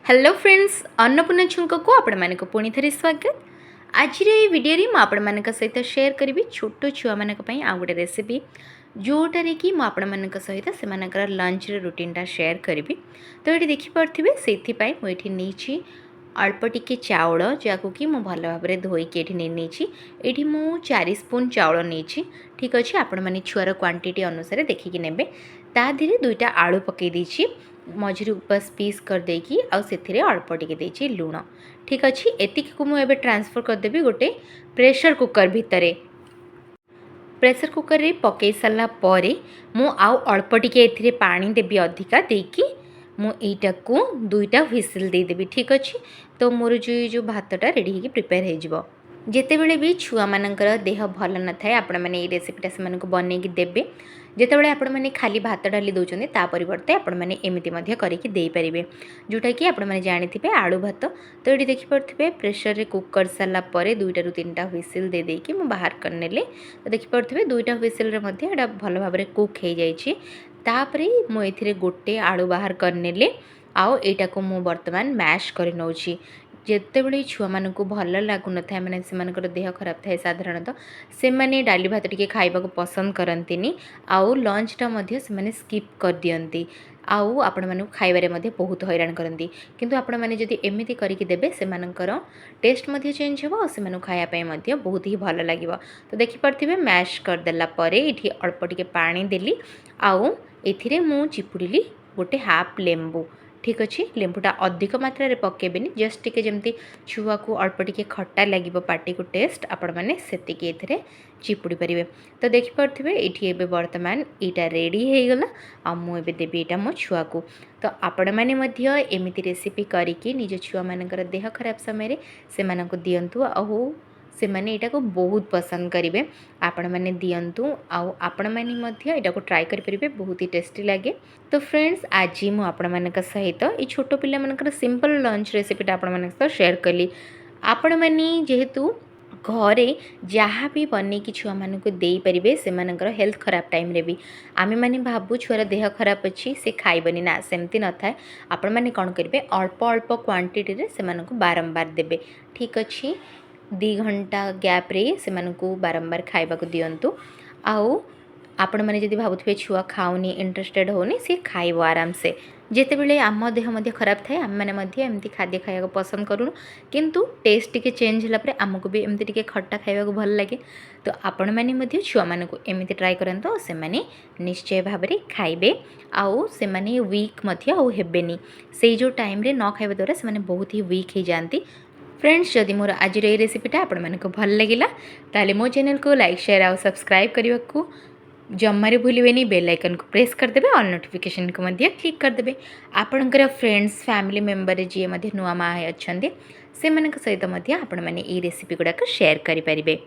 Hello friends Annapurna छुंक को आपण पुणी थे स्वागत। आज भिडियो आपण सहित शेयर करी छोट छुआ मान आउ गोटे रेसिपी जोटारे कि मुझे सहित से लंच रुटीनटा शेयर करी। तो ये देखिपे से नहीं अल्प टिके चाउल जहाँ कि मुझे भल भाव में धोईकी ये मु 4 स्पून चाउल नहीं। ठीक अच्छे आपण मैंने छुआर क्वांटिटी अनुसार देखिकी ने ताधीरे 2टा आलू पकई देछि मझिरु बस पीस कर देकी आउ सेथिरे अल्प टिके देछि लुण। ठीक अच्छे एतिक को मुझे ट्रांसफर करदेवी गोटे प्रेशर कुकर भितरे। प्रेशर कुकर रे पकई सारा पर मु आउ अल्प टिके एथिरे पानी देवी अधिका देकी मु एटा को 2टा व्हिसिल दे देबी। ठीक अच्छे तो मोर जो भातटा रेडी होगी प्रिपेयर हो जिवो। जितेबले भी छुआ मानकर देह भल न थाए आपण मैंने ये रेसिपीटा से बनईकी देवे। जितेबाला आपण मैंने खाली भात डाली दौरान ता परिवर्ते आपण मैंने एमती करके देपारे जोटा कि आपण मैंने जानी आलू भात। तो ये देखिपे प्रेशर रे कुक कर सारा 2टा रू 3टा व्हिसिल दे देकी मु बाहर करने। तो देखिपे 2टा व्हिसिल रे मध्य एटा भल भाव में कुक हो जाइए। तापरे मु एथिरे गोटे आलू बाहर करने आउ एटा को मु वर्तमान मैश कर नौची। जितेबले छुआ मान भल लगुन था मैंने से देह खराब थाए साधारणतः से मैंने डाली भात टिके खाइबा को पसंद करती आउ लंचटा से स्किप कर दियंती आउ आपण मानू खाइबारे मध्ये बहुत हैरान करती। किंतु आपण माने जदि एमिति करिकि देबे सेमानकर टेस्ट मध्ये चेंज हो और सेमानू खाया पय मध्ये बहुत ही भल लागिवो। तो देखि परथिबे मैश कर देला परे इठी अल्प टिके पानी देली आउ एथिरे मु चिपुड़िली गोटे हाफ लेंबू। ठीक अच्छे लेंबूटा अधिक मात्रा पकेबेनी जस्ट टिके जमती छुआ को अल्प टिके खट्टा लगे पार्टी को टेस्ट आपण मैंने सेतिकी एथिरे चिपुड़ी पारे। तो देखिपे ये बर्तमान यहाँ रेडी हो गला आ मुझे देवी यहाँ मो छुआ को। तो आपण मैंने एमती रेसिपी करके निज छुआ मानकर देह खराब समय से दिंतु आउ से मैंने यहाँ को बहुत पसंद करेंगे। आपण मैंने दिंतु आउ आपण मैंने यहाँ को ट्राए करेंगे बहुत ही टेस्टी लगे। तो फ्रेंड्स आज मुझे सहित ये छोट पिला मानकर सिंपल लंच रेसिपीटा आपण सहित शेयर कली। आपण मैंने जेहेतु घरे जहाँ भी बन कि छुआ मान को दे पारे से हेल्थ खराब टाइम रे भी आमे माने भाबू छुआर देह खराब अच्छी से खाइबनी ना सेमती न थाए। आपण मैंने कौन करेंगे अल्प अल्प क्वांटिटी रे से बारंबार देबे। ठीक अच्छे 2 घंटा गैप रे से बारंबार खाइबा को दियंतु आउ आपण मैंने जदि भावुथे छुआ खाऊनी इंटरेस्टेड होनी सी खाइब आराम से। जितेबले आम देह मध्य खराब थाए आम मैंने एमती खाद्य खाया पसंद करूँ किंतु टेस्ट टिके चेंज होला आमको भी एमती टिके खट्टा खाइबा को भल लगे। तो आपण मैंने छुआ मानक एमती ट्राए करंतो से माने निश्चय भाव में खाइबे आउ से माने वीक मध्य आउ हेबेनी से जो टाइम रे न खाइबा द्वारा से माने बहुत ही वीक हो जाती। फ्रेंड्स जदि मोर आज ये रेसिपीटा आपण मानक भल लगिला ताले मो चैनल को लाइक शेयर आउ सब्सक्राइब करने को जमारे भूलें। बेल आइकन को प्रेस करदे ऑल नोटिफिकेशन को मध्य क्लिक करदे। आपणकर फ्रेंड्स फैमिली मेंबर जी नुआ माँ अच्छा से सहित आपण मैंने ये रेसिपी गुड़ाक शेयर करें।